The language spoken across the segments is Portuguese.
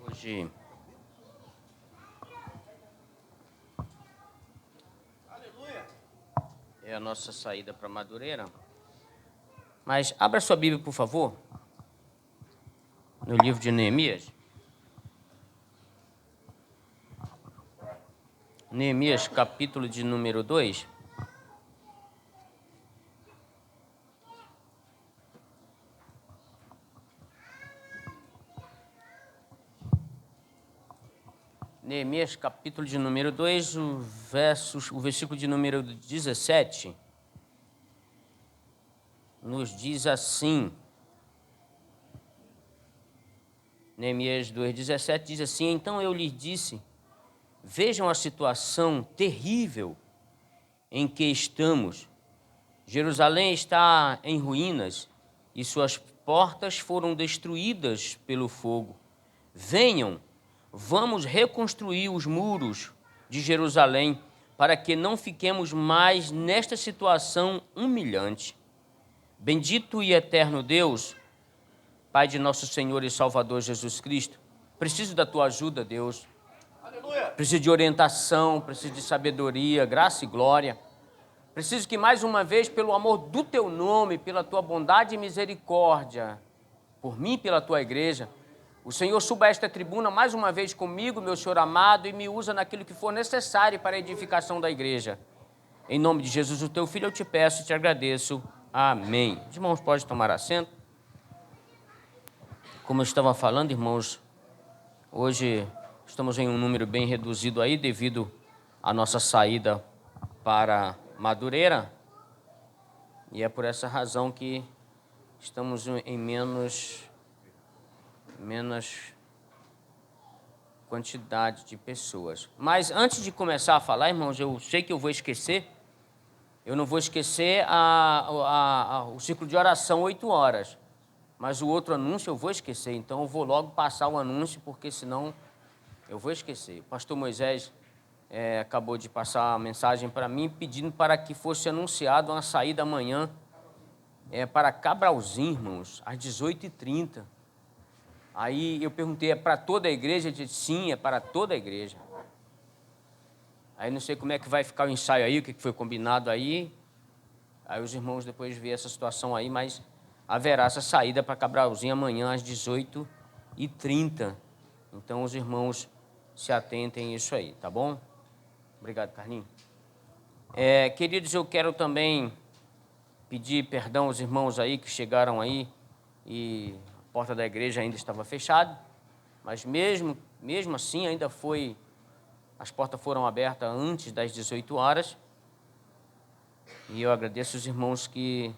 Hoje é a nossa saída para Madureira. Mas abra sua Bíblia, por favor, no livro de Neemias. Neemias, capítulo de número 2. Neemias, capítulo de número 2, o versículo de número 17, nos diz assim. Neemias 2,17 diz assim: Então eu lhes disse, vejam a situação terrível em que estamos. Jerusalém está em ruínas e suas portas foram destruídas pelo fogo. Venham, vamos reconstruir os muros de Jerusalém para que não fiquemos mais nesta situação humilhante. Bendito e eterno Deus, Pai de nosso Senhor e Salvador Jesus Cristo, preciso da tua ajuda, Deus. Aleluia. Preciso de orientação, preciso de sabedoria, graça e glória. Preciso que mais uma vez, pelo amor do teu nome, pela tua bondade e misericórdia, por mim e pela tua igreja, o Senhor suba a esta tribuna mais uma vez comigo, meu Senhor amado, e me usa naquilo que for necessário para a edificação da igreja. Em nome de Jesus, o teu Filho, eu te peço e te agradeço. Amém. Os irmãos podem tomar assento. Como eu estava falando, irmãos, hoje estamos em um número bem reduzido aí devido à nossa saída para Madureira. E é por essa razão que estamos em menos quantidade de pessoas. Mas antes de começar a falar, irmãos, eu sei que eu vou esquecer. Eu não vou esquecer o ciclo de oração 8 horas. Mas o outro anúncio eu vou esquecer. Então eu vou logo passar o anúncio, porque senão eu vou esquecer. O pastor Moisés acabou de passar a mensagem para mim, pedindo para que fosse anunciado uma saída amanhã para Cabralzinho, irmãos, às 18h30. Aí eu perguntei, é para toda a igreja? Ele disse, sim, é para toda a igreja. Aí não sei como é que vai ficar o ensaio aí, o que foi combinado aí. Aí os irmãos depois vê essa situação aí, mas haverá essa saída para Cabralzinho amanhã às 18h30. Então os irmãos se atentem a isso aí, tá bom? Obrigado, Carlinhos. Queridos, eu quero também pedir perdão aos irmãos aí que chegaram aí e a porta da igreja ainda estava fechada, mas mesmo assim as portas foram abertas antes das 18 horas, e eu agradeço os irmãos que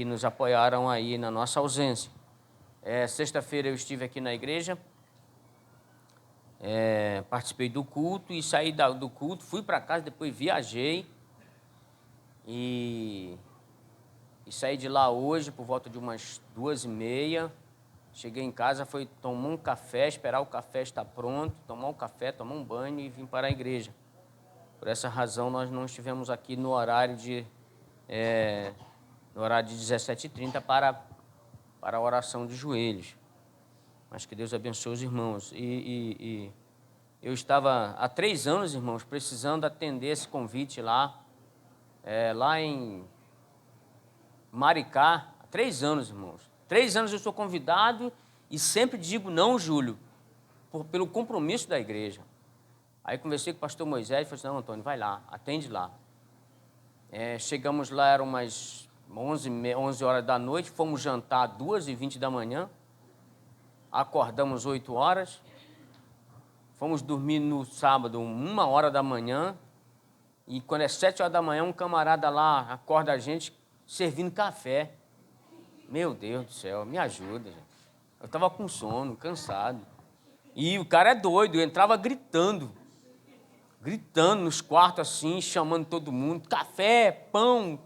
nos apoiaram aí na nossa ausência. Sexta-feira eu estive aqui na igreja, participei do culto e saí do culto, fui para casa, depois viajei e saí de lá hoje por volta de umas 2h30. Cheguei em casa, fui tomar um café, esperar o café estar pronto, tomar um café, tomar um banho e vim para a igreja. Por essa razão nós não estivemos aqui no horário de 17h30 para a oração de joelhos. Mas que Deus abençoe os irmãos. E eu estava há 3 anos, irmãos, precisando atender esse convite lá em Maricá. Há 3 anos, irmãos. 3 anos eu sou convidado e sempre digo não, Júlio, pelo compromisso da igreja. Aí conversei com o pastor Moisés e falei assim, não, Antônio, vai lá, atende lá. Chegamos lá, eram umas 11 horas da noite, fomos jantar às 2h20 da manhã, acordamos 8 horas, fomos dormir no sábado 1h da manhã, e quando é 7 horas da manhã, um camarada lá acorda a gente servindo café. Meu Deus do céu, me ajuda, gente. Eu estava com sono, cansado. E o cara é doido, eu entrava gritando nos quartos assim, chamando todo mundo, café, pão.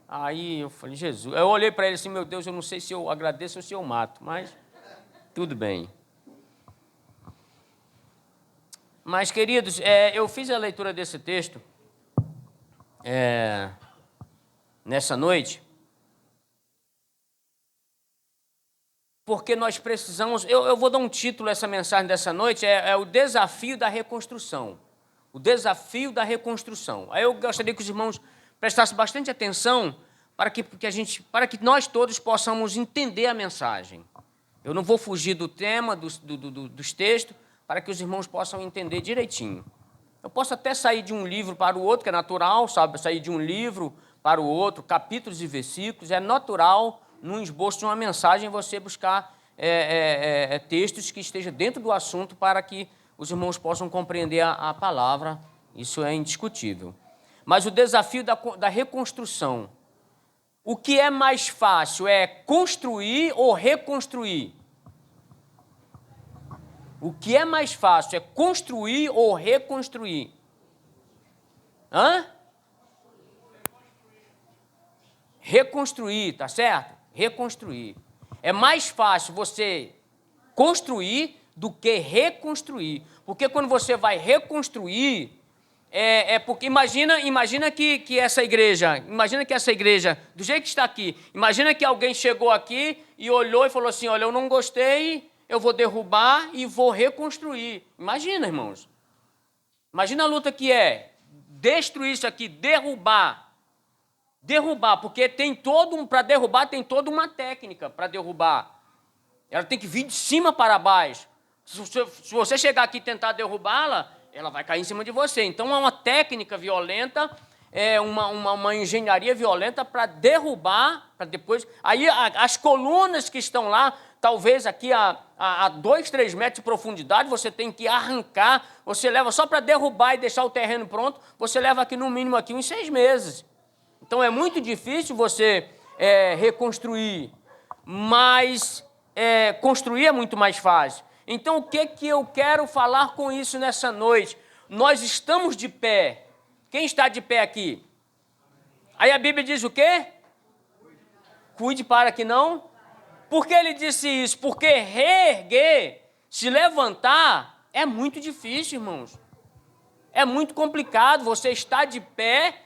Aí eu falei, Jesus. Eu olhei para ele assim, meu Deus, eu não sei se eu agradeço ou se eu mato, mas tudo bem. Mas, queridos, eu fiz a leitura desse texto nessa noite. porque nós precisamos... Eu vou dar um título a essa mensagem dessa noite, é o desafio da reconstrução. O desafio da reconstrução. Aí eu gostaria que os irmãos prestassem bastante atenção para que nós todos possamos entender a mensagem. Eu não vou fugir do tema, dos textos, para que os irmãos possam entender direitinho. Eu posso até sair de um livro para o outro, que é natural, sabe? Sair de um livro para o outro, capítulos e versículos, é natural, num esboço de uma mensagem, você buscar textos que estejam dentro do assunto para que os irmãos possam compreender a palavra, isso é indiscutível. Mas o desafio da reconstrução, o que é mais fácil é construir ou reconstruir? O que é mais fácil é construir ou reconstruir? Reconstruir, tá certo? Reconstruir. É mais fácil você construir do que reconstruir. Porque quando você vai reconstruir, porque imagina que essa igreja, do jeito que está aqui, imagina que alguém chegou aqui e olhou e falou assim, olha, eu não gostei, eu vou derrubar e vou reconstruir. Imagina, irmãos. Imagina a luta que é destruir isso aqui, derrubar, porque para derrubar tem toda uma técnica para derrubar. Ela tem que vir de cima para baixo. Se você chegar aqui e tentar derrubá-la, ela vai cair em cima de você. Então, é uma técnica violenta, é uma engenharia violenta para derrubar, para depois... Aí, as colunas que estão lá, talvez aqui a 2, 3 metros de profundidade, você tem que arrancar, você leva só para derrubar e deixar o terreno pronto, você leva aqui no mínimo aqui uns 6 meses. Então, é muito difícil você reconstruir, mas construir é muito mais fácil. Então, o que eu quero falar com isso nessa noite? Nós estamos de pé. Quem está de pé aqui? Aí a Bíblia diz o quê? Cuide para que não... Por que ele disse isso? Porque reerguer, se levantar, é muito difícil, irmãos. É muito complicado. Você está de pé,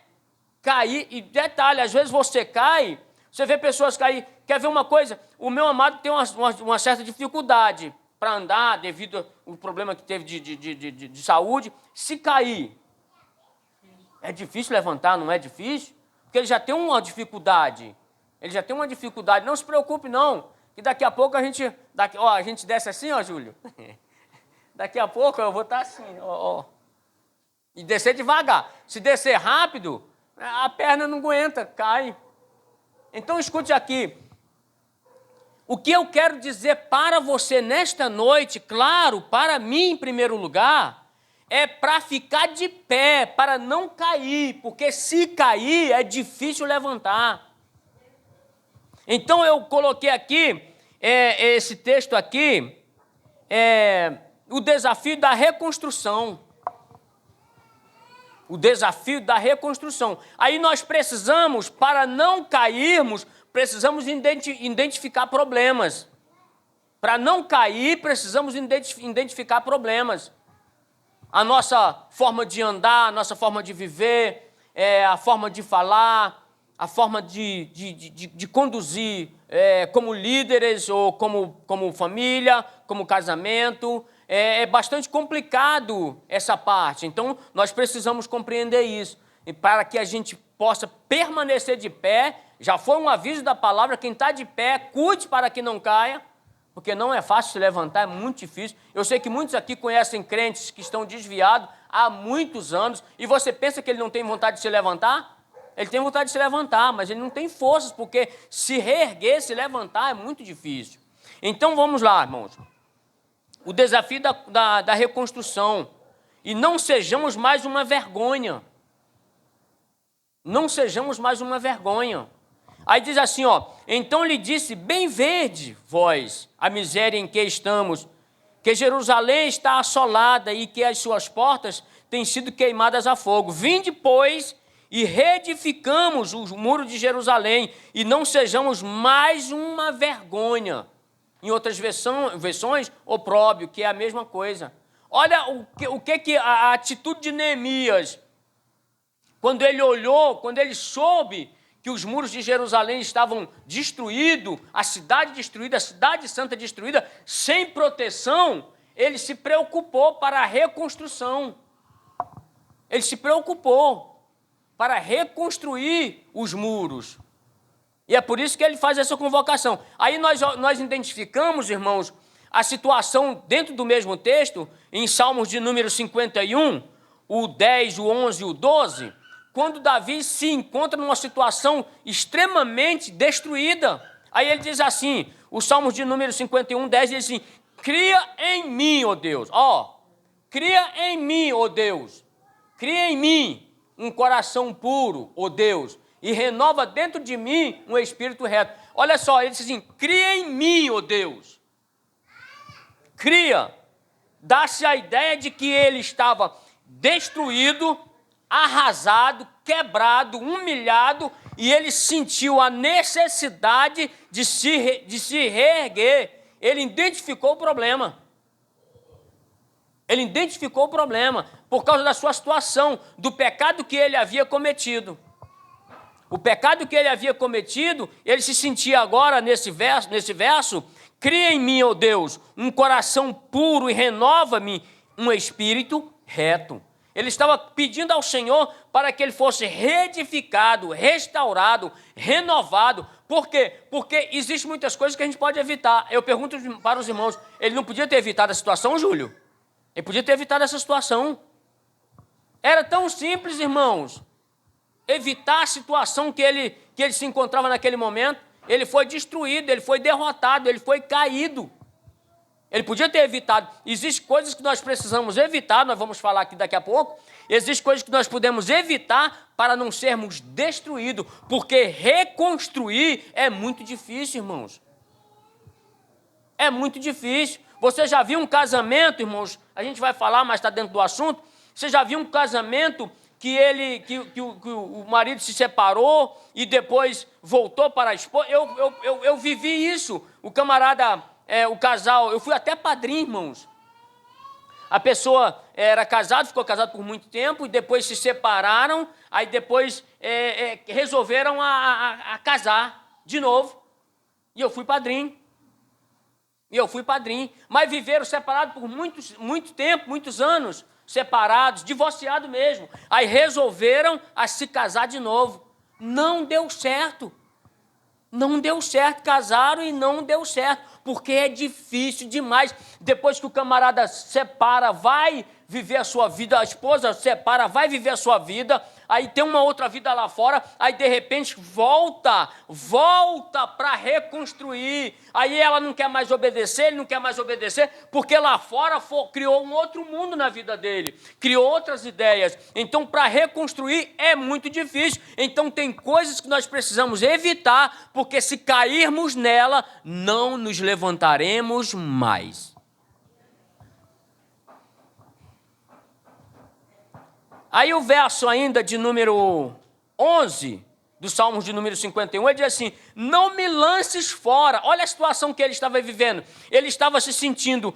cair... E detalhe, às vezes você cai, você vê pessoas cair... Quer ver uma coisa? O meu amado tem uma certa dificuldade para andar, devido ao problema que teve de saúde. Se cair, é difícil levantar, não é difícil? Porque ele já tem uma dificuldade. Não se preocupe, não, que daqui a pouco a gente desce assim, ó, Júlio. Daqui a pouco eu vou estar assim, ó. E descer devagar. Se descer rápido, a perna não aguenta, cai. Então, escute aqui. O que eu quero dizer para você nesta noite, claro, para mim em primeiro lugar, é para ficar de pé, para não cair, porque se cair é difícil levantar. Então eu coloquei aqui, esse texto aqui, o desafio da reconstrução. O desafio da reconstrução. Aí nós precisamos, para não cairmos, precisamos identificar problemas. Para não cair, precisamos identificar problemas. A nossa forma de andar, a nossa forma de viver, a forma de falar, a forma de conduzir como líderes ou como família, como casamento. É bastante complicado essa parte. Então, nós precisamos compreender isso. E para que a gente possa permanecer de pé, já foi um aviso da palavra, quem está de pé, cuide para que não caia, porque não é fácil se levantar, é muito difícil. Eu sei que muitos aqui conhecem crentes que estão desviados há muitos anos, e você pensa que ele não tem vontade de se levantar? Ele tem vontade de se levantar, mas ele não tem forças, porque se reerguer, se levantar, é muito difícil. Então, vamos lá, irmãos. O desafio da reconstrução. E não sejamos mais uma vergonha. Não sejamos mais uma vergonha. Aí diz assim, ó, então lhe disse, bem vede vós a miséria em que estamos, que Jerusalém está assolada e que as suas portas têm sido queimadas a fogo. Vinde, pois, e reedificamos o muro de Jerusalém, e não sejamos mais uma vergonha. Em outras versões, opróbio, que é a mesma coisa. Olha o que a atitude de Neemias, quando ele olhou, quando ele soube que os muros de Jerusalém estavam destruídos, a cidade destruída, a cidade santa destruída, sem proteção, ele se preocupou para a reconstrução. Ele se preocupou para reconstruir os muros. E é por isso que ele faz essa convocação. Aí nós identificamos, irmãos, a situação dentro do mesmo texto, em Salmos de número 51, o 10, o 11 e o 12, quando Davi se encontra numa situação extremamente destruída. Aí ele diz assim, o Salmos de número 51, 10, diz assim, cria em mim, ó Deus, cria em mim, ó Deus, cria em mim um coração puro, ó Deus, e renova dentro de mim um espírito reto. Olha só, ele diz assim, cria em mim, ó Deus. Cria. Dá-se a ideia de que ele estava destruído, arrasado, quebrado, humilhado, e ele sentiu a necessidade de se reerguer. Ele identificou o problema. Ele identificou o problema por causa da sua situação, do pecado que ele havia cometido. O pecado que ele havia cometido, ele se sentia agora, nesse verso, cria em mim, ó Deus, um coração puro e renova-me um espírito reto. Ele estava pedindo ao Senhor para que ele fosse reedificado, restaurado, renovado. Por quê? Porque existem muitas coisas que a gente pode evitar. Eu pergunto para os irmãos, ele não podia ter evitado a situação, Júlio? Ele podia ter evitado essa situação. Era tão simples, irmãos, evitar a situação que ele se encontrava naquele momento. Ele foi destruído, ele foi derrotado, ele foi caído. Ele podia ter evitado. Existem coisas que nós precisamos evitar, nós vamos falar aqui daqui a pouco. Existem coisas que nós podemos evitar para não sermos destruídos, porque reconstruir é muito difícil, irmãos. É muito difícil. Você já viu um casamento, irmãos? A gente vai falar, mas está dentro do assunto. Você já viu um casamento que o marido se separou e depois voltou para a esposa? Eu vivi isso. O camarada, o casal, eu fui até padrinho, irmãos. A pessoa era casada, ficou casada por muito tempo e depois se separaram, aí depois resolveram a casar de novo. E eu fui padrinho. Mas viveram separados por muito tempo, muitos anos. Separados, divorciados mesmo. Aí resolveram a se casar de novo. Não deu certo. Não deu certo, casaram e não deu certo, porque é difícil demais. Depois que o camarada separa, vai viver a sua vida, a esposa separa, vai viver a sua vida, aí tem uma outra vida lá fora, aí de repente volta para reconstruir. Aí ela não quer mais obedecer, ele não quer mais obedecer, porque lá fora criou um outro mundo na vida dele, criou outras ideias. Então, para reconstruir é muito difícil. Então, tem coisas que nós precisamos evitar, porque se cairmos nela, não nos levantaremos mais. Aí o verso ainda de número 11, do Salmos de número 51, ele diz assim, não me lances fora. Olha a situação que ele estava vivendo. Ele estava se sentindo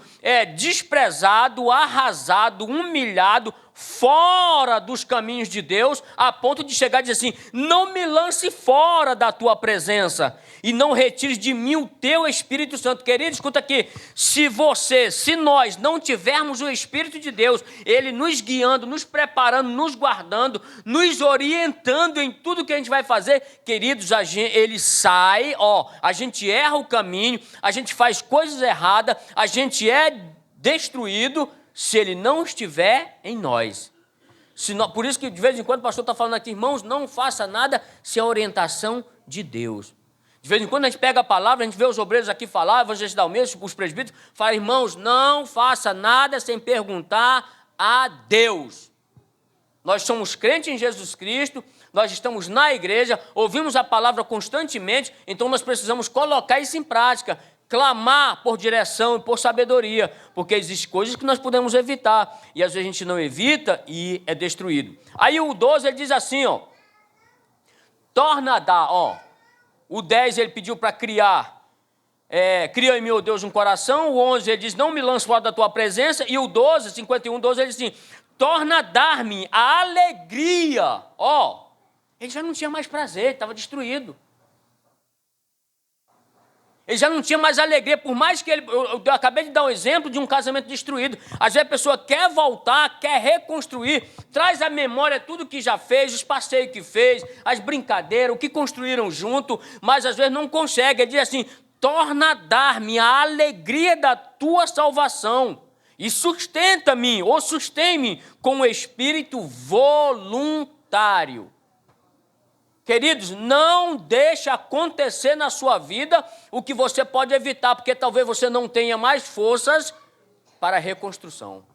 desprezado, arrasado, humilhado, fora dos caminhos de Deus, a ponto de chegar e dizer assim, não me lance fora da tua presença e não retires de mim o teu Espírito Santo. Querido, escuta aqui, se nós não tivermos o Espírito de Deus, ele nos guiando, nos preparando, nos guardando, nos orientando em tudo que a gente vai fazer, queridos, ele sai, a gente erra o caminho, a gente faz coisas erradas, a gente é destruído, se ele não estiver em nós. Por isso que de vez em quando o pastor está falando aqui, irmãos, não faça nada sem a orientação de Deus. De vez em quando a gente pega a palavra, a gente vê os obreiros aqui falar, evangelistas da mesa, os presbíteros, fala, irmãos, não faça nada sem perguntar a Deus. Nós somos crentes em Jesus Cristo, nós estamos na igreja, ouvimos a palavra constantemente, então nós precisamos colocar isso em prática, clamar por direção e por sabedoria, porque existem coisas que nós podemos evitar, e às vezes a gente não evita e é destruído. Aí o 12 ele diz assim, torna a dar, o 10 ele pediu para criar, cria em mim, ó Deus, um coração. O 11 ele diz, não me lance fora da tua presença, e o 12, 51, 12 ele diz assim, torna a dar-me a alegria, Ele já não tinha mais prazer, estava destruído. Ele já não tinha mais alegria, por mais que ele... Eu acabei de dar um exemplo de um casamento destruído. Às vezes a pessoa quer voltar, quer reconstruir, traz à memória tudo que já fez, os passeios que fez, as brincadeiras, o que construíram junto, mas às vezes não consegue. Ele diz assim, torna a dar-me a alegria da tua salvação e sustenta-me, ou sustém-me com o espírito voluntário. Queridos, não deixe acontecer na sua vida o que você pode evitar, porque talvez você não tenha mais forças para a reconstrução.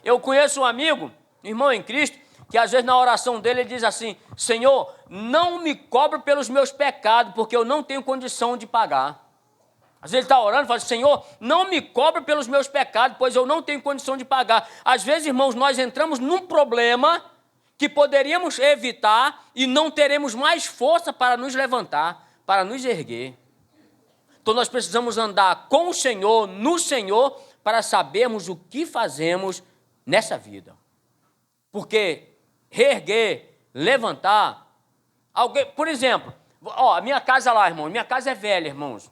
Eu conheço um amigo, irmão em Cristo, que às vezes na oração dele ele diz assim, Senhor, não me cobre pelos meus pecados, porque eu não tenho condição de pagar. Às vezes ele está orando e fala, Senhor, não me cobre pelos meus pecados, pois eu não tenho condição de pagar. Às vezes, irmãos, nós entramos num problema que poderíamos evitar e não teremos mais força para nos levantar, para nos erguer. Então nós precisamos andar com o Senhor, no Senhor, para sabermos o que fazemos nessa vida. Porque reerguer, levantar, alguém, por exemplo, a minha casa lá, irmão, minha casa é velha, irmãos.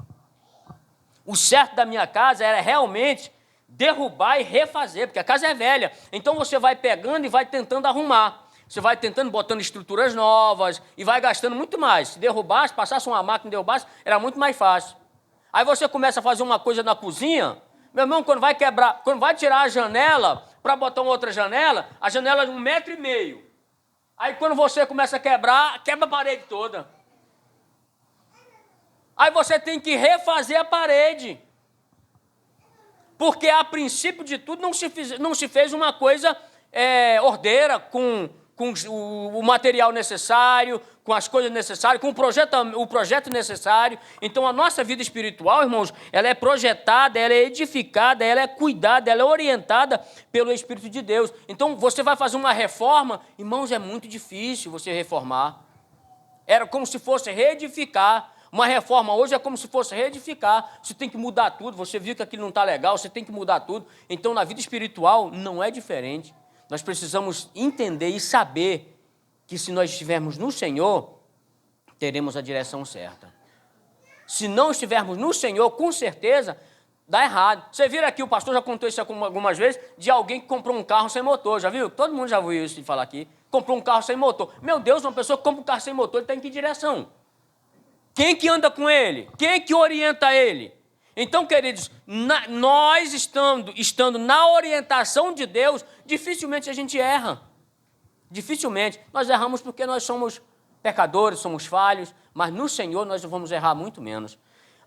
O certo da minha casa era realmente derrubar e refazer, porque a casa é velha. Então você vai pegando e vai tentando arrumar. Você vai tentando, botando estruturas novas e vai gastando muito mais. Se derrubasse, passasse uma máquina e derrubasse, era muito mais fácil. Aí você começa a fazer uma coisa na cozinha, meu irmão, quando vai quebrar, quando vai tirar a janela para botar uma outra janela, a janela é de 1,5 m. Aí quando você começa a quebrar, quebra a parede toda. Aí você tem que refazer a parede. Porque a princípio de tudo não se fez uma coisa ordeira, com o material necessário, com as coisas necessárias, com o projeto necessário. Então, a nossa vida espiritual, irmãos, ela é projetada, ela é edificada, ela é cuidada, ela é orientada pelo Espírito de Deus. Então, você vai fazer uma reforma, irmãos, é muito difícil você reformar. Era como se fosse reedificar. Uma reforma hoje é como se fosse reedificar. Você tem que mudar tudo, você viu que aquilo não está legal, você tem que mudar tudo. Então, na vida espiritual, não é diferente. Nós precisamos entender e saber que se nós estivermos no Senhor, teremos a direção certa. Se não estivermos no Senhor, com certeza, dá errado. Você viu aqui, o pastor já contou isso algumas vezes, de alguém que comprou um carro sem motor, já viu? Todo mundo já ouviu isso de falar aqui. Comprou um carro sem motor. Meu Deus, uma pessoa que compra um carro sem motor, ele está em que direção? Quem que anda com ele? Quem que orienta ele? Então, queridos, nós estando na orientação de Deus, dificilmente a gente erra. Dificilmente. Nós erramos porque nós somos pecadores, somos falhos, mas no Senhor nós vamos errar muito menos.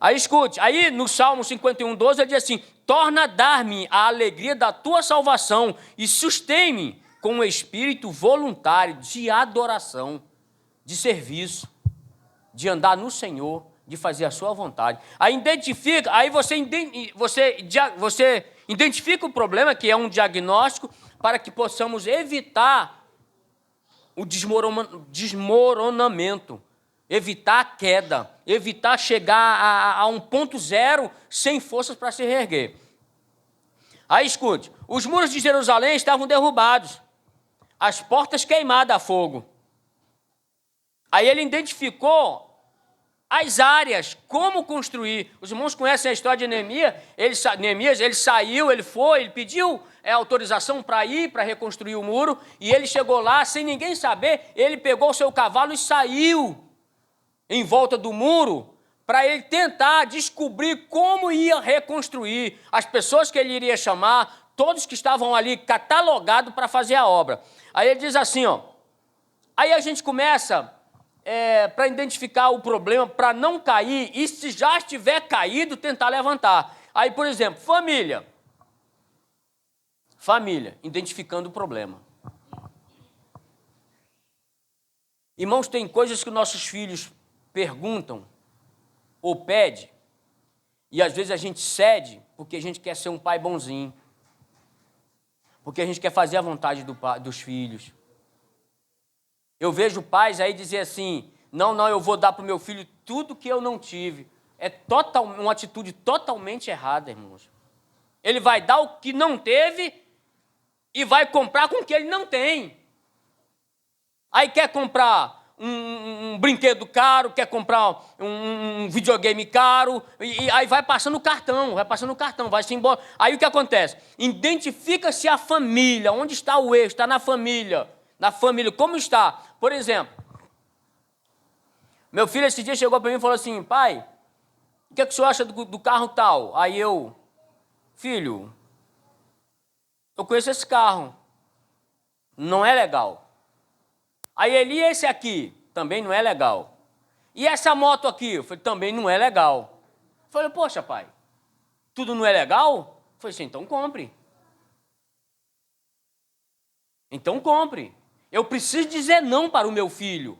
Aí escute, aí no Salmo 51:12 ele diz assim, torna a dar-me a alegria da tua salvação e sustém-me com um espírito voluntário de adoração, de serviço, de andar no Senhor, de fazer a sua vontade. Aí você identifica o problema, que é um diagnóstico, para que possamos evitar o desmoronamento, evitar a queda, evitar chegar a um ponto zero sem forças para se reerguer. Aí escute, os muros de Jerusalém estavam derrubados, as portas queimadas a fogo. Aí ele identificou as áreas, como construir. Os irmãos conhecem a história de Neemias. Ele saiu, ele foi, ele pediu autorização para ir, para reconstruir o muro, e ele chegou lá, sem ninguém saber, ele pegou o seu cavalo e saiu em volta do muro, para ele tentar descobrir como ia reconstruir, as pessoas que ele iria chamar, todos que estavam ali catalogados para fazer a obra. Aí ele diz assim, aí a gente começa... para identificar o problema, para não cair, e se já estiver caído, tentar levantar. Aí, por exemplo, família, identificando o problema. Irmãos, tem coisas que nossos filhos perguntam ou pedem, e às vezes a gente cede porque a gente quer ser um pai bonzinho, porque a gente quer fazer a vontade dos filhos. Eu vejo pais aí dizer assim, não, eu vou dar para o meu filho tudo que eu não tive. É uma atitude totalmente errada, irmãos. Ele vai dar o que não teve e vai comprar com o que ele não tem. Aí quer comprar um brinquedo caro, quer comprar um videogame caro, e aí vai passando o cartão, vai-se embora. Aí o que acontece? Identifica-se a família, onde está o erro? Está na família, como está? Por exemplo, meu filho esse dia chegou para mim e falou assim, pai, o que é que o senhor acha do carro tal? Aí eu, filho, eu conheço esse carro, não é legal. Aí ele, e esse aqui? Também não é legal. E essa moto aqui? Eu falei, também não é legal. Eu falei, poxa, pai, tudo não é legal? Eu falei assim, então compre. Então compre. Eu preciso dizer não para o meu filho.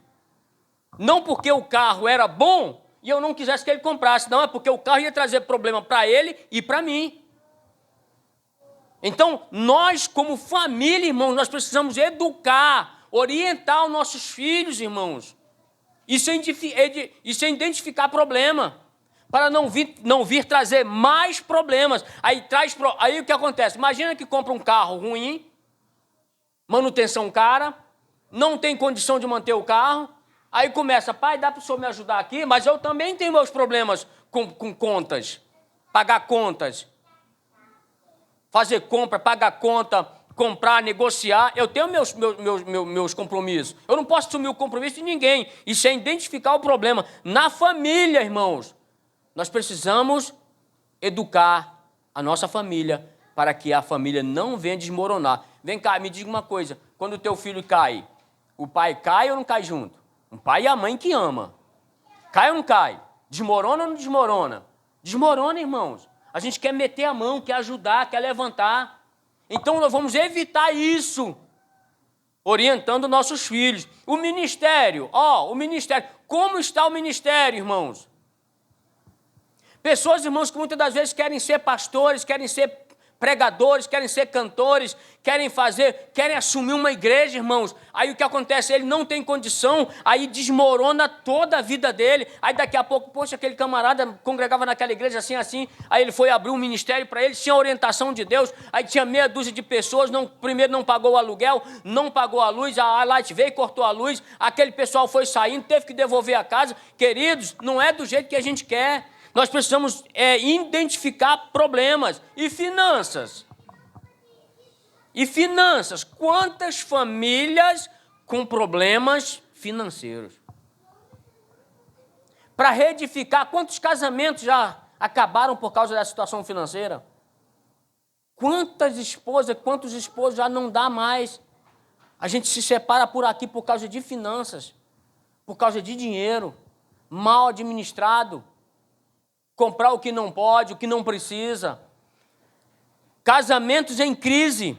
Não porque o carro era bom e eu não quisesse que ele comprasse. Não, é porque o carro ia trazer problema para ele e para mim. Então, nós como família, irmãos, nós precisamos educar, orientar os nossos filhos, irmãos. Isso é identificar problema, para não vir trazer mais problemas. Aí o que acontece? Imagina que compra um carro ruim, manutenção cara, não tem condição de manter o carro, aí começa, pai, dá para o senhor me ajudar aqui? Mas eu também tenho meus problemas com contas, pagar contas, fazer compra, pagar conta, comprar, negociar, eu tenho meus compromissos. Eu não posso assumir o compromisso de ninguém. Isso é identificar o problema. Na família, irmãos, nós precisamos educar a nossa família para que a família não venha desmoronar. Vem cá, me diga uma coisa. Quando o teu filho cai, o pai cai ou não cai junto? O pai e a mãe que ama. Cai ou não cai? Desmorona ou não desmorona? Desmorona, irmãos. A gente quer meter a mão, quer ajudar, quer levantar. Então, nós vamos evitar isso, orientando nossos filhos. O ministério, como está o ministério, irmãos? Pessoas, irmãos, que muitas das vezes querem ser pastores, querem ser pregadores, querem ser cantores, querem assumir uma igreja, irmãos. Aí o que acontece? Ele não tem condição, aí desmorona toda a vida dele. Aí daqui a pouco, poxa, aquele camarada congregava naquela igreja assim, aí ele foi abrir um ministério para ele, tinha orientação de Deus, aí tinha meia dúzia de pessoas, primeiro não pagou o aluguel, não pagou a luz, a Light veio e cortou a luz, aquele pessoal foi saindo, teve que devolver a casa. Queridos, não é do jeito que a gente quer. Nós precisamos identificar problemas. E finanças? Quantas famílias com problemas financeiros? Para reedificar, quantos casamentos já acabaram por causa da situação financeira? Quantas esposas, quantos esposos já não dá mais? A gente se separa por aqui por causa de finanças, por causa de dinheiro, mal administrado. Comprar o que não pode, o que não precisa. Casamentos em crise.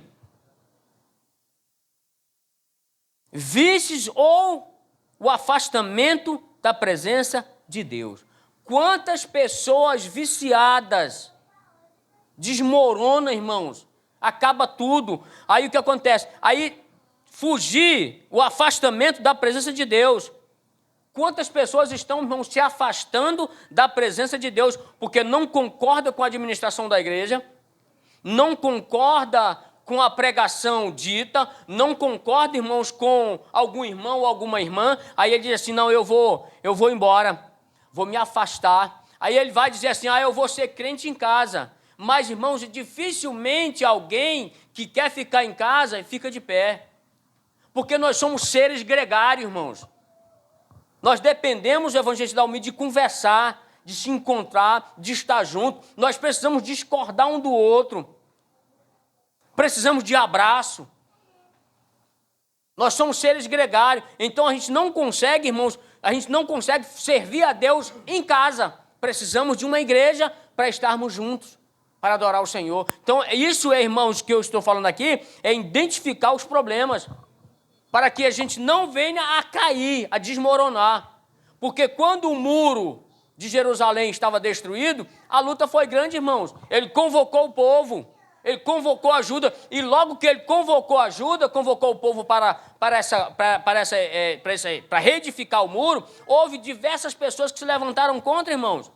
Vícios ou o afastamento da presença de Deus. Quantas pessoas viciadas desmoronam, irmãos? Acaba tudo. Aí o que acontece? Aí fugir, o afastamento da presença de Deus. Quantas pessoas estão, irmãos, se afastando da presença de Deus porque não concorda com a administração da igreja, não concorda com a pregação dita, não concorda, irmãos, com algum irmão ou alguma irmã, aí ele diz assim, não, eu vou embora, vou me afastar. Aí ele vai dizer assim, eu vou ser crente em casa. Mas, irmãos, dificilmente alguém que quer ficar em casa fica de pé. Porque nós somos seres gregários, irmãos. Nós dependemos do Evangelho da Almeida de conversar, de se encontrar, de estar junto. Nós precisamos discordar um do outro. Precisamos de abraço. Nós somos seres gregários. Então a gente não consegue, irmãos, servir a Deus em casa. Precisamos de uma igreja para estarmos juntos, para adorar o Senhor. Então isso, irmãos, que eu estou falando aqui, é identificar os problemas, para que a gente não venha a cair, a desmoronar. Porque quando o muro de Jerusalém estava destruído, a luta foi grande, irmãos. Ele convocou o povo, ele convocou ajuda, e logo que ele convocou ajuda, convocou o povo para reedificar o muro, houve diversas pessoas que se levantaram contra, irmãos.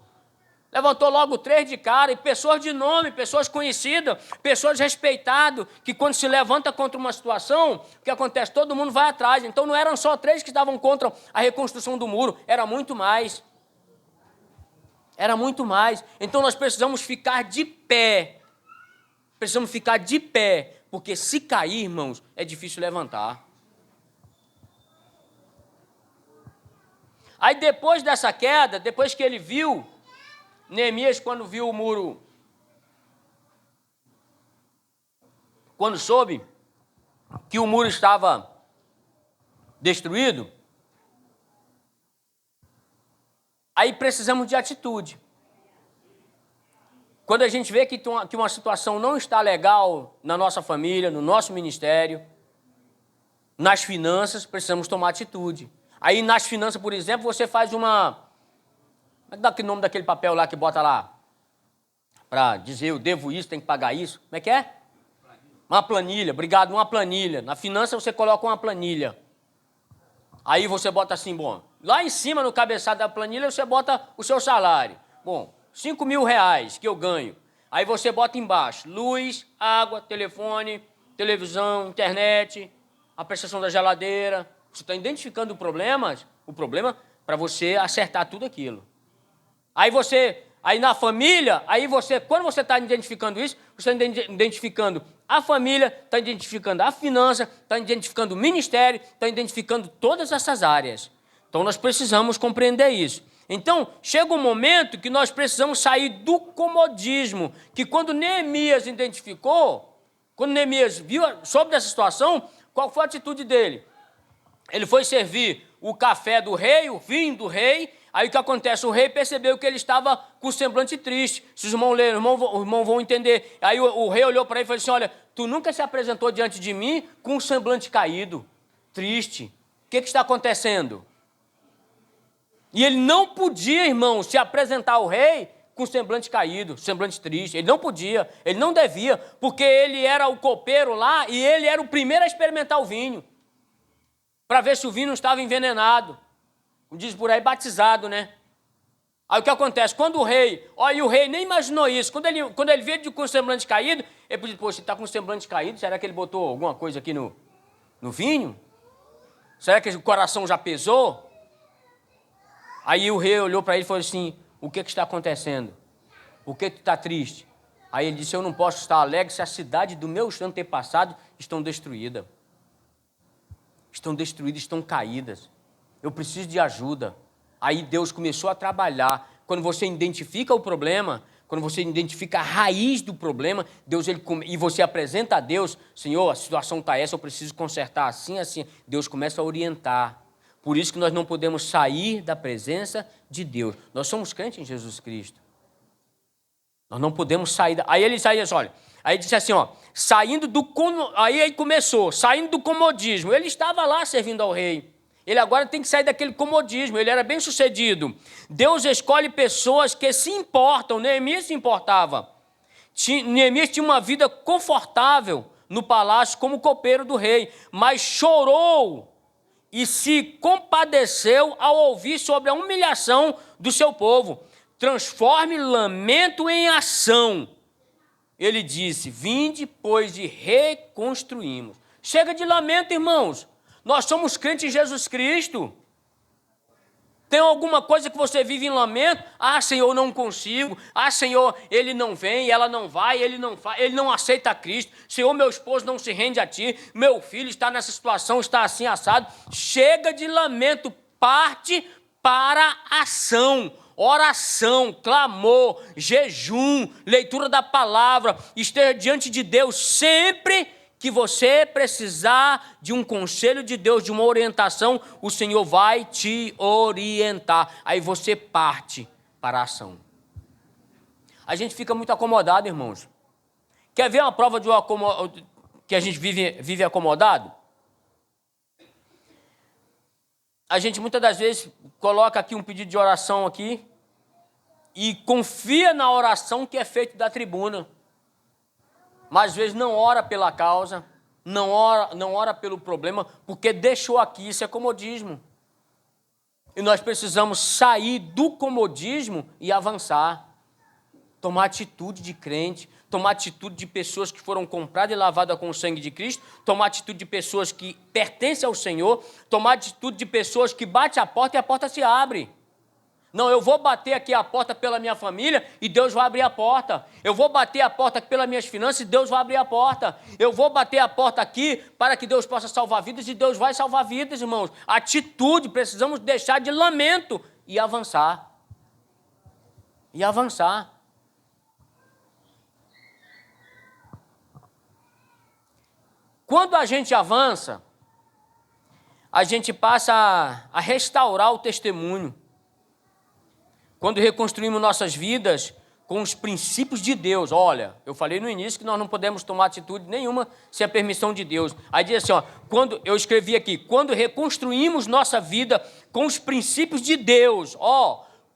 Levantou logo 3 de cara, e pessoas de nome, pessoas conhecidas, pessoas respeitadas, que quando se levanta contra uma situação, o que acontece? Todo mundo vai atrás. Então não eram só 3 que estavam contra a reconstrução do muro, era muito mais. Era muito mais. Então nós precisamos ficar de pé. Precisamos ficar de pé, porque se cair, irmãos, é difícil levantar. Aí depois dessa queda, depois que ele viu, Neemias, quando viu o muro, quando soube que o muro estava destruído, aí precisamos de atitude. Quando a gente vê que uma situação não está legal na nossa família, no nosso ministério, nas finanças, precisamos tomar atitude. Aí nas finanças, por exemplo, você faz uma... Como é que dá o nome daquele papel lá que bota lá? Para dizer, eu devo isso, tem que pagar isso. Como é que é? Uma planilha, obrigado, uma planilha. Na finança você coloca uma planilha. Aí você bota assim, bom, lá em cima no cabeçalho da planilha você bota o seu salário. Bom, 5 mil reais que eu ganho. Aí você bota embaixo, luz, água, telefone, televisão, internet, a prestação da geladeira. Você está identificando o problema para você acertar tudo aquilo. Aí na família, quando você está identificando isso, você está identificando a família, está identificando a finança, está identificando o ministério, está identificando todas essas áreas. Então nós precisamos compreender isso. Então chega um momento que nós precisamos sair do comodismo, que quando Neemias identificou, quando Neemias viu sobre essa situação, qual foi a atitude dele? Ele foi servir o café do rei, o vinho do rei. Aí o que acontece? O rei percebeu que ele estava com o semblante triste. Se os irmãos lerem, os irmãos vão entender. Aí o rei olhou para ele e falou assim, olha, tu nunca se apresentou diante de mim com um semblante caído, triste. O que está acontecendo? E ele não podia, irmão, se apresentar ao rei com semblante caído, semblante triste. Ele não podia, ele não devia, porque ele era o copeiro lá e ele era o primeiro a experimentar o vinho, para ver se o vinho não estava envenenado. Diz por aí, batizado, né? Aí o que acontece? Quando o rei, e o rei nem imaginou isso, quando ele viu ele com o semblante caído, ele disse, pô, se está com o semblante caído, será que ele botou alguma coisa aqui no vinho? Será que o coração já pesou? Aí o rei olhou para ele e falou assim, o que está acontecendo? Por que tu está triste? Aí ele disse, eu não posso estar alegre se a cidade do meu antepassado estão destruídas. Estão destruídas, estão caídas. Eu preciso de ajuda. Aí Deus começou a trabalhar. Quando você identifica o problema, quando você identifica a raiz do problema, e você apresenta a Deus, Senhor, a situação está essa, eu preciso consertar assim, assim. Deus começa a orientar. Por isso que nós não podemos sair da presença de Deus. Nós somos crentes em Jesus Cristo. Nós não podemos sair. Aí ele saiu assim, olha. Aí disse assim, saindo do comodismo. Ele estava lá servindo ao rei. Ele agora tem que sair daquele comodismo, ele era bem sucedido. Deus escolhe pessoas que se importam. Neemias se importava. Neemias tinha uma vida confortável no palácio como copeiro do rei, mas chorou e se compadeceu ao ouvir sobre a humilhação do seu povo. Transforme lamento em ação. Ele disse, vinde, pois de reconstruímos. Chega de lamento, irmãos. Nós somos crentes em Jesus Cristo. Tem alguma coisa que você vive em lamento? Ah, Senhor, não consigo. Ah, Senhor, ele não vem, ela não vai, ele não aceita Cristo. Senhor, meu esposo não se rende a ti. Meu filho está nessa situação, está assim assado. Chega de lamento, parte para a ação. Oração, clamor, jejum, leitura da palavra. Esteja diante de Deus sempre que você precisar de um conselho de Deus, de uma orientação, o Senhor vai te orientar. Aí você parte para a ação. A gente fica muito acomodado, irmãos. Quer ver uma prova de que a gente vive acomodado? A gente muitas das vezes coloca aqui um pedido de oração aqui e confia na oração que é feita da tribuna. Mas às vezes não ora pela causa, não ora pelo problema, porque deixou aqui, isso é comodismo. E nós precisamos sair do comodismo e avançar. tomar atitude de crente, tomar atitude de pessoas que foram compradas e lavadas com o sangue de Cristo, tomar atitude de pessoas que pertencem ao Senhor, tomar atitude de pessoas que batem a porta e a porta se abre. Não, eu vou bater aqui a porta pela minha família e Deus vai abrir a porta. Eu vou bater a porta pelas minhas finanças e Deus vai abrir a porta. Eu vou bater a porta aqui para que Deus possa salvar vidas e Deus vai salvar vidas, irmãos. Atitude, precisamos deixar de lamento e avançar. E avançar. Quando a gente avança, a gente passa a restaurar o testemunho. Quando reconstruímos nossas vidas com os princípios de Deus. Olha, eu falei no início que nós não podemos tomar atitude nenhuma sem a permissão de Deus. Aí diz assim, ó, quando eu escrevi aqui, quando reconstruímos nossa vida com os princípios de Deus,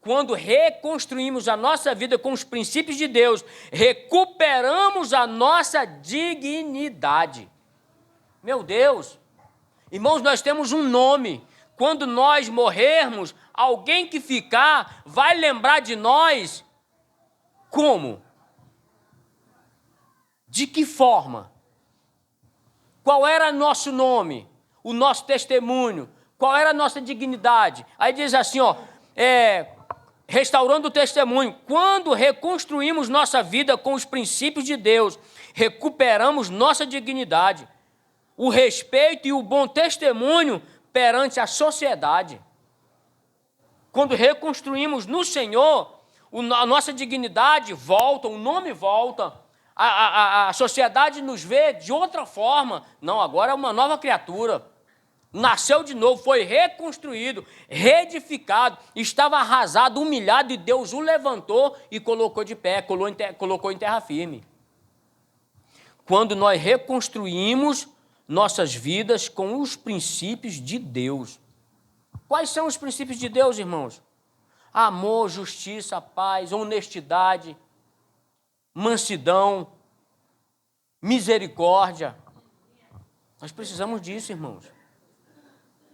quando reconstruímos a nossa vida com os princípios de Deus, recuperamos a nossa dignidade. Meu Deus! Irmãos, nós temos um nome. Quando nós morrermos, alguém que ficar vai lembrar de nós como? De que forma? Qual era nosso nome? O nosso testemunho? Qual era a nossa dignidade? Aí diz assim, restaurando o testemunho. Quando reconstruímos nossa vida com os princípios de Deus, recuperamos nossa dignidade, o respeito e o bom testemunho perante a sociedade. Quando reconstruímos no Senhor, a nossa dignidade volta, o nome volta, a sociedade nos vê de outra forma. Não, agora é uma nova criatura. Nasceu de novo, foi reconstruído, reedificado, estava arrasado, humilhado, e Deus o levantou e colocou de pé, colocou em terra firme. Quando nós reconstruímos nossas vidas com os princípios de Deus. Quais são os princípios de Deus, irmãos? Amor, justiça, paz, honestidade, mansidão, misericórdia. Nós precisamos disso, irmãos.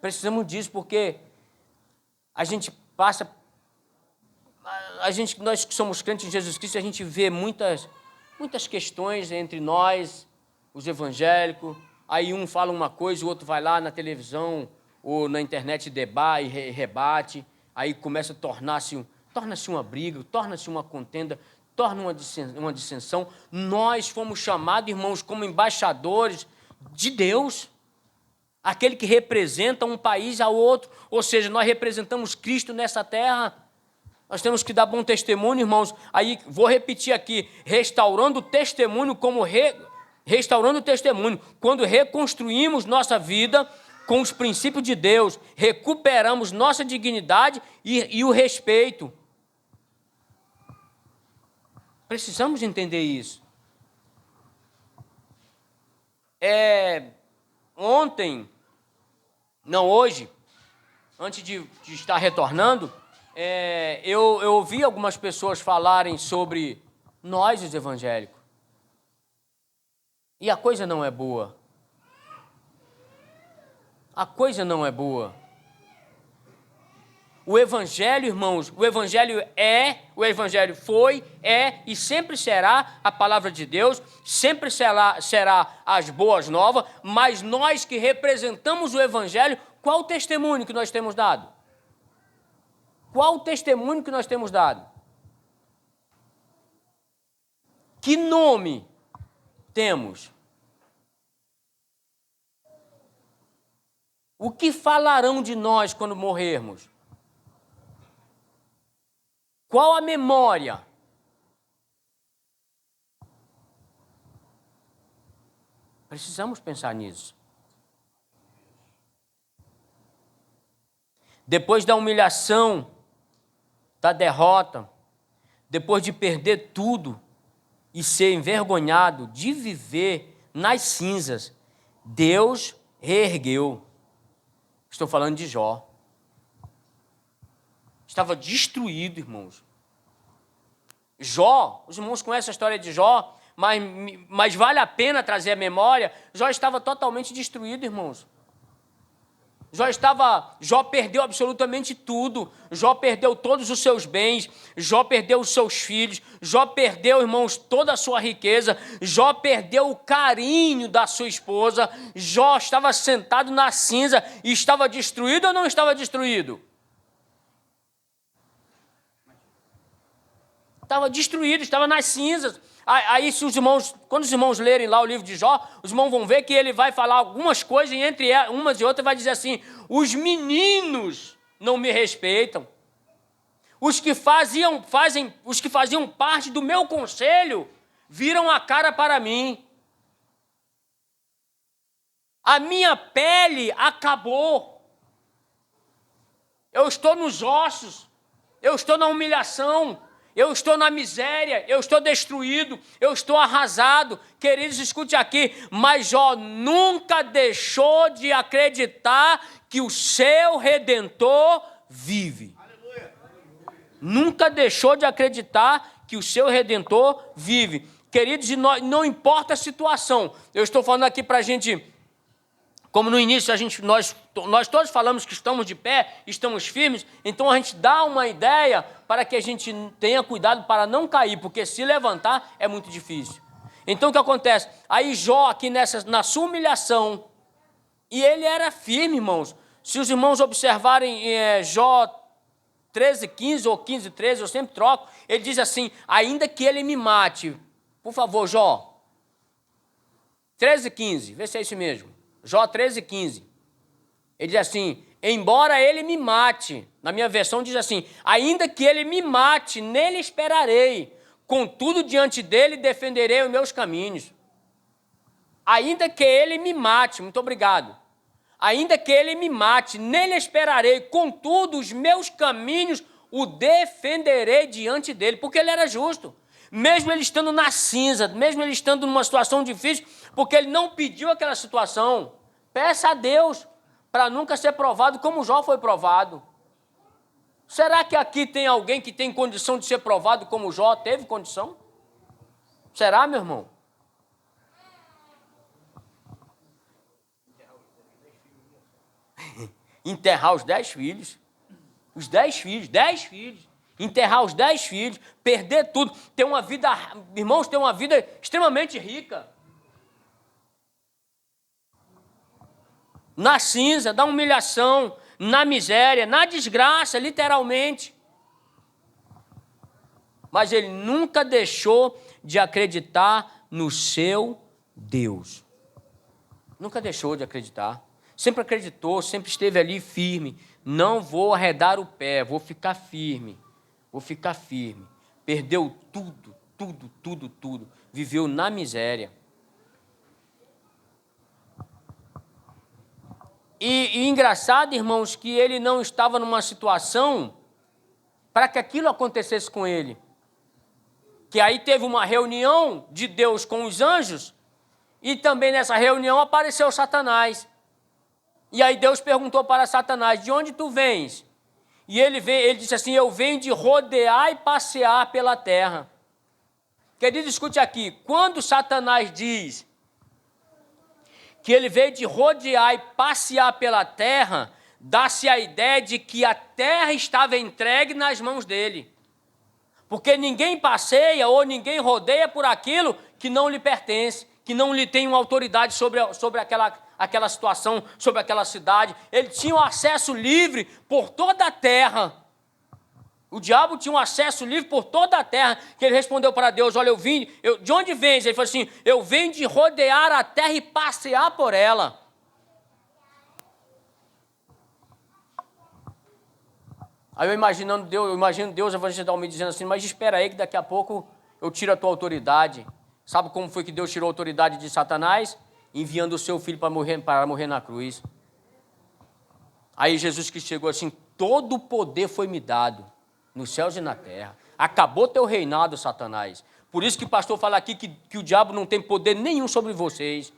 Precisamos disso porque a gente passa... Nós que somos crentes em Jesus Cristo, a gente vê muitas questões entre nós, os evangélicos. Aí um fala uma coisa, o outro vai lá na televisão ou na internet debate e rebate. Aí começa a torna-se uma briga, torna-se uma contenda, torna uma dissensão. Nós fomos chamados, irmãos, como embaixadores de Deus, aquele que representa um país ao outro, ou seja, nós representamos Cristo nessa terra. Nós temos que dar bom testemunho, irmãos. Aí vou repetir aqui, restaurando o testemunho restaurando o testemunho. Quando reconstruímos nossa vida com os princípios de Deus, recuperamos nossa dignidade e o respeito. Precisamos entender isso. Hoje, antes de estar retornando, eu ouvi algumas pessoas falarem sobre nós, os evangélicos. E a coisa não é boa. A coisa não é boa. O Evangelho, irmãos, o Evangelho foi, e sempre será a palavra de Deus, sempre será as boas novas, mas nós que representamos o Evangelho, qual o testemunho que nós temos dado? Qual o testemunho que nós temos dado? Que nome temos? O que falarão de nós quando morrermos? Qual a memória? Precisamos pensar nisso. Depois da humilhação, da derrota, depois de perder tudo e ser envergonhado, de viver nas cinzas, Deus reergueu. Estou falando de Jó. Estava destruído, irmãos. Jó, os irmãos conhecem a história de Jó, mas vale a pena trazer a memória. Jó estava totalmente destruído, irmãos. Jó perdeu absolutamente tudo. Jó perdeu todos os seus bens. Jó perdeu os seus filhos. Jó perdeu, irmãos, toda a sua riqueza. Jó perdeu o carinho da sua esposa. Jó estava sentado na cinza e estava destruído ou não estava destruído? Estava destruído, estava nas cinzas. Aí, quando os irmãos lerem lá o livro de Jó, os irmãos vão ver que ele vai falar algumas coisas, e entre umas e outras vai dizer assim: os meninos não me respeitam. Os que faziam parte do meu conselho viram a cara para mim. A minha pele acabou. Eu estou nos ossos. Eu estou na humilhação. Eu estou na miséria, eu estou destruído, eu estou arrasado. Queridos, escute aqui, mas Jó nunca deixou de acreditar que o seu Redentor vive. Aleluia. Nunca deixou de acreditar que o seu Redentor vive. Queridos, e não importa a situação, eu estou falando aqui para a gente, como no início nós todos falamos que estamos de pé, estamos firmes, então a gente dá uma ideia para que a gente tenha cuidado para não cair, porque se levantar é muito difícil. Então o que acontece? Aí Jó aqui na sua humilhação, e ele era firme, irmãos. Se os irmãos observarem Jó 13:15 ou 15:13, eu sempre troco, ele diz assim: ainda que ele me mate. Por favor, Jó 13:15, vê se é isso mesmo. Jó 13:15. Ele diz assim: embora ele me mate, na minha versão diz assim: ainda que ele me mate, nele esperarei, contudo diante dele defenderei os meus caminhos. Ainda que ele me mate, muito obrigado. Ainda que ele me mate, nele esperarei, contudo os meus caminhos o defenderei diante dele, porque ele era justo. Mesmo ele estando na cinza, mesmo ele estando numa situação difícil, porque ele não pediu aquela situação. Peça a Deus para nunca ser provado como Jó foi provado. Será que aqui tem alguém que tem condição de ser provado como Jó teve condição? Será, meu irmão? Enterrar os 10 filhos. Os 10 filhos, 10 filhos. Enterrar os 10 filhos, perder tudo, ter uma vida, irmãos, ter uma vida extremamente rica. Na cinza, da humilhação, na miséria, na desgraça, literalmente. Mas ele nunca deixou de acreditar no seu Deus. Nunca deixou de acreditar. Sempre acreditou, sempre esteve ali firme. Não vou arredar o pé, vou ficar firme. Vou ficar firme. Perdeu tudo, tudo, tudo, tudo. Viveu na miséria. E engraçado, irmãos, que ele não estava numa situação para que aquilo acontecesse com ele. Que aí teve uma reunião de Deus com os anjos e também nessa reunião apareceu Satanás. E aí Deus perguntou para Satanás: de onde tu vens? E ele disse assim: eu venho de rodear e passear pela terra. Querido, escute aqui, quando Satanás diz que ele veio de rodear e passear pela terra, dá-se a ideia de que a terra estava entregue nas mãos dele. Porque ninguém passeia ou ninguém rodeia por aquilo que não lhe pertence, que não lhe tem uma autoridade sobre aquela situação, sobre aquela cidade. Ele tinha um acesso livre por toda a terra. O diabo tinha um acesso livre por toda a terra, que ele respondeu para Deus: olha, de onde vens? Ele falou assim: eu venho de rodear a terra e passear por ela. Aí eu imagino Deus evangelizalmente dizendo assim: mas espera aí que daqui a pouco eu tiro a tua autoridade. Sabe como foi que Deus tirou a autoridade de Satanás? Enviando o seu filho para morrer na cruz. Aí Jesus Cristo chegou assim: todo o poder foi me dado, nos céus e na terra. Acabou teu reinado, Satanás. Por isso que o pastor fala aqui que o diabo não tem poder nenhum sobre vocês.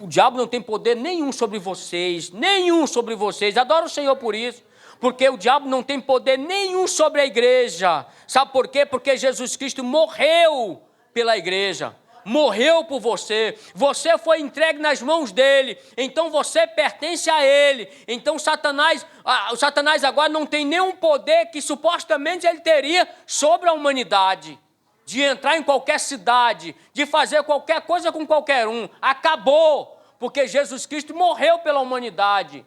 O diabo não tem poder nenhum sobre vocês. Nenhum sobre vocês. Adoro o Senhor por isso. Porque o diabo não tem poder nenhum sobre a igreja. Sabe por quê? Porque Jesus Cristo morreu pela igreja. morreu por você, você foi entregue nas mãos dele, então você pertence a ele. Então o Satanás agora não tem nenhum poder que supostamente ele teria sobre a humanidade, de entrar em qualquer cidade, de fazer qualquer coisa com qualquer um. Acabou, porque Jesus Cristo morreu pela humanidade.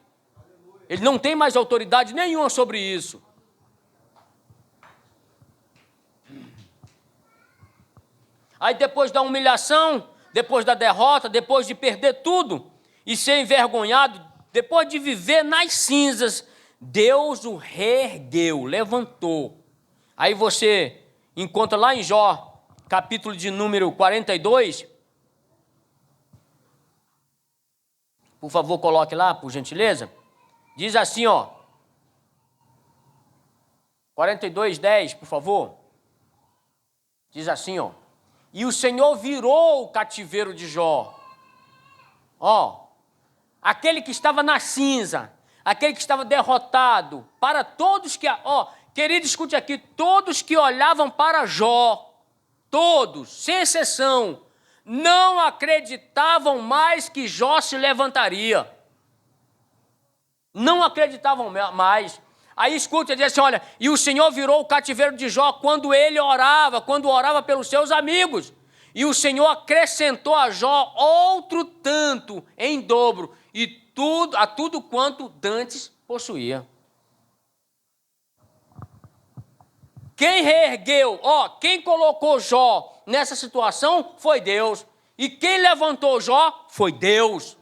Ele não tem mais autoridade nenhuma sobre isso. Aí depois da humilhação, depois da derrota, depois de perder tudo e ser envergonhado, depois de viver nas cinzas, Deus o reergueu, levantou. Aí você encontra lá em Jó, capítulo de número 42. Por favor, coloque lá, por gentileza. Diz assim, ó. 42:10, por favor. Diz assim, ó. E o Senhor virou o cativeiro de Jó. Ó, aquele que estava na cinza, aquele que estava derrotado, para todos que... Ó, querido, escute aqui, todos que olhavam para Jó, todos, sem exceção, não acreditavam mais que Jó se levantaria. Não acreditavam mais. Aí escuta, ele diz assim, olha, e o Senhor virou o cativeiro de Jó quando orava pelos seus amigos. E o Senhor acrescentou a Jó outro tanto em dobro, e a tudo quanto dantes possuía. Quem reergueu, quem colocou Jó nessa situação foi Deus. E quem levantou Jó foi Deus.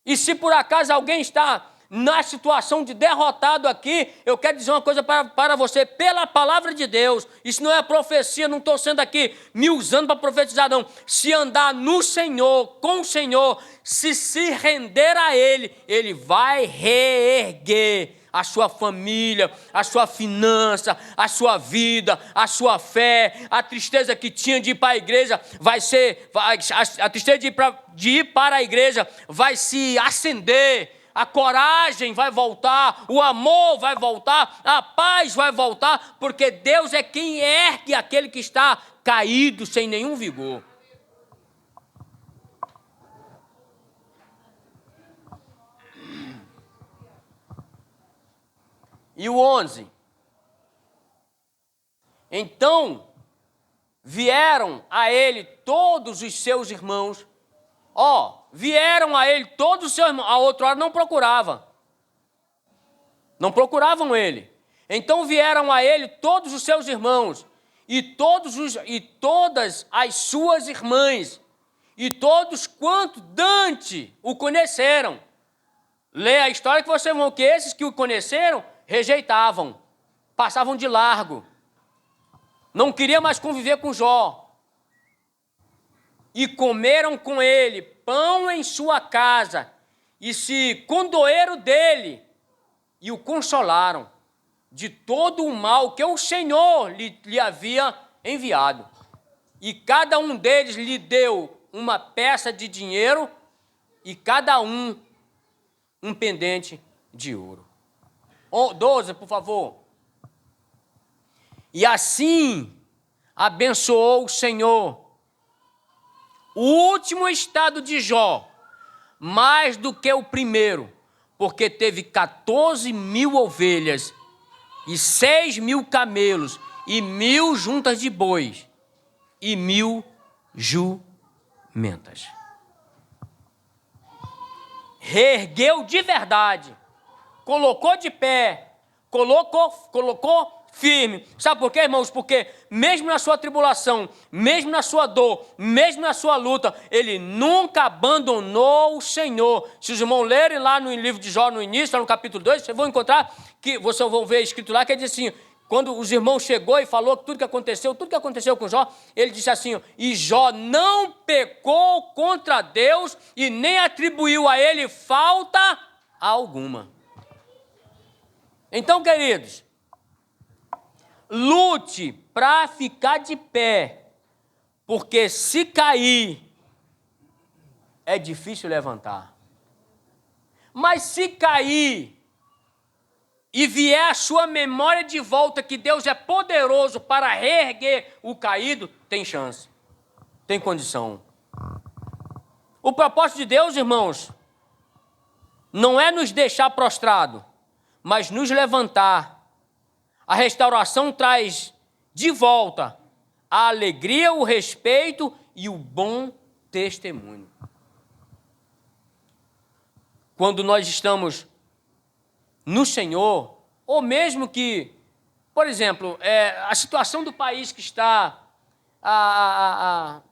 E se por acaso alguém está na situação de derrotado aqui, eu quero dizer uma coisa para você, pela palavra de Deus, isso não é profecia, não estou sendo aqui me usando para profetizar, não. Se andar no Senhor, com o Senhor, se render a Ele, Ele vai reerguer a sua família, a sua finança, a sua vida, a sua fé. A tristeza que tinha de ir para a igreja a tristeza de ir para a igreja vai se acender. A coragem vai voltar, o amor vai voltar, a paz vai voltar, porque Deus é quem ergue aquele que está caído, sem nenhum vigor. E o 11. Então vieram a ele todos os seus irmãos. Vieram a ele todos os seus irmãos. A outra hora não procurava. Não procuravam ele. Então vieram a ele todos os seus irmãos, e todas as suas irmãs, e todos quanto dante o conheceram. Lê a história que vocês vão, que esses que o conheceram rejeitavam, passavam de largo, não queriam mais conviver com Jó. E comeram com ele pão em sua casa, e se condoeram dele, e o consolaram de todo o mal que o Senhor lhe havia enviado. E cada um deles lhe deu uma peça de dinheiro, e cada um pendente de ouro. 12, por favor. E assim abençoou o Senhor o último estado de Jó, mais do que o primeiro, porque teve 14.000 ovelhas, e 6.000 camelos, e 1.000 juntas de bois, e 1.000 jumentas. Reergueu de verdade, colocou de pé, colocou firme. Sabe por quê, irmãos? Porque mesmo na sua tribulação, mesmo na sua dor, mesmo na sua luta, ele nunca abandonou o Senhor. Se os irmãos lerem lá no livro de Jó, no início, lá no capítulo 2, vocês vão encontrar, vocês vão ver escrito lá, que ele diz assim, quando os irmãos chegou e falou tudo que aconteceu com Jó, ele disse assim, e Jó não pecou contra Deus e nem atribuiu a ele falta alguma. Então, queridos, lute para ficar de pé, porque se cair, é difícil levantar. Mas se cair, e vier a sua memória de volta que Deus é poderoso para reerguer o caído, tem chance, tem condição. O propósito de Deus, irmãos, não é nos deixar prostrado, mas nos levantar. A restauração traz de volta a alegria, o respeito e o bom testemunho. Quando nós estamos no Senhor, ou mesmo que, por exemplo, a situação do país que está,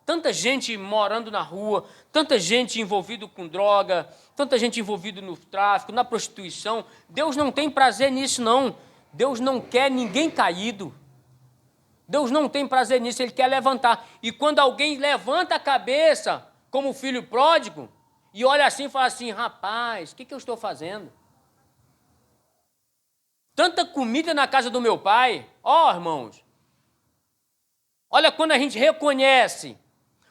tanta gente morando na rua, tanta gente envolvida com droga, tanta gente envolvida no tráfico, na prostituição, Deus não tem prazer nisso, não. Deus não quer ninguém caído. Deus não tem prazer nisso, Ele quer levantar. E quando alguém levanta a cabeça, como o filho pródigo, e olha assim e fala assim, rapaz, o que eu estou fazendo? Tanta comida na casa do meu pai. Ó, irmãos, olha quando a gente reconhece,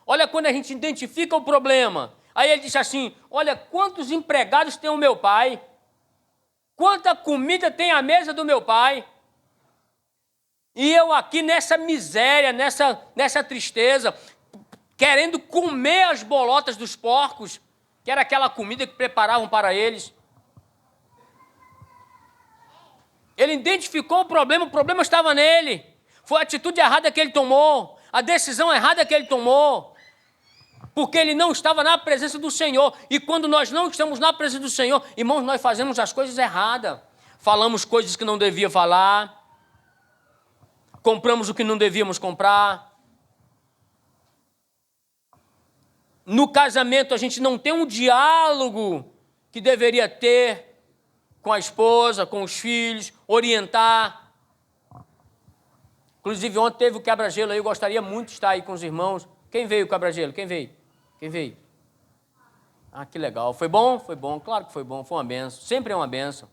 olha quando a gente identifica o problema. Aí ele diz assim, olha quantos empregados tem o meu pai, quanta comida tem a mesa do meu pai, e eu aqui nessa miséria, nessa tristeza, querendo comer as bolotas dos porcos, que era aquela comida que preparavam para eles. Ele identificou o problema estava nele. Foi a atitude errada que ele tomou, a decisão errada que ele tomou, porque ele não estava na presença do Senhor. E quando nós não estamos na presença do Senhor, irmãos, nós fazemos as coisas erradas. Falamos coisas que não devia falar, compramos o que não devíamos comprar. No casamento, a gente não tem um diálogo que deveria ter com a esposa, com os filhos, orientar. Inclusive, ontem teve o quebra-gelo aí, eu gostaria muito de estar aí com os irmãos. Quem veio o quebra-gelo? Quem veio? Quem veio? Ah, que legal. Foi bom? Foi bom, claro que foi bom, foi uma benção. Sempre é uma benção.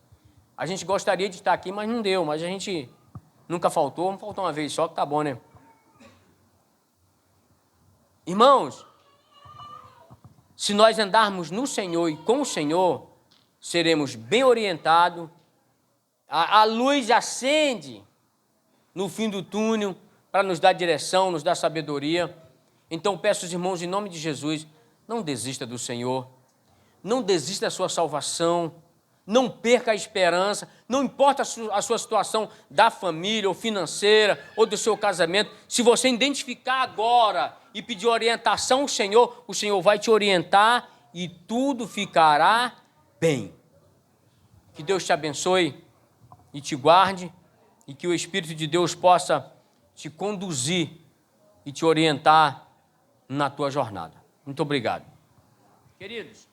A gente gostaria de estar aqui, mas não deu, mas a gente nunca faltou, não faltou uma vez só, que tá bom, né? Irmãos, se nós andarmos no Senhor e com o Senhor, seremos bem orientados, a luz acende no fim do túnel para nos dar direção, nos dar sabedoria. Então peço aos irmãos, em nome de Jesus, não desista do Senhor, não desista da sua salvação, não perca a esperança, não importa a sua situação da família ou financeira ou do seu casamento, se você identificar agora e pedir orientação ao Senhor, o Senhor vai te orientar e tudo ficará bem. Que Deus te abençoe e te guarde e que o Espírito de Deus possa te conduzir e te orientar na tua jornada. Muito obrigado. Queridos,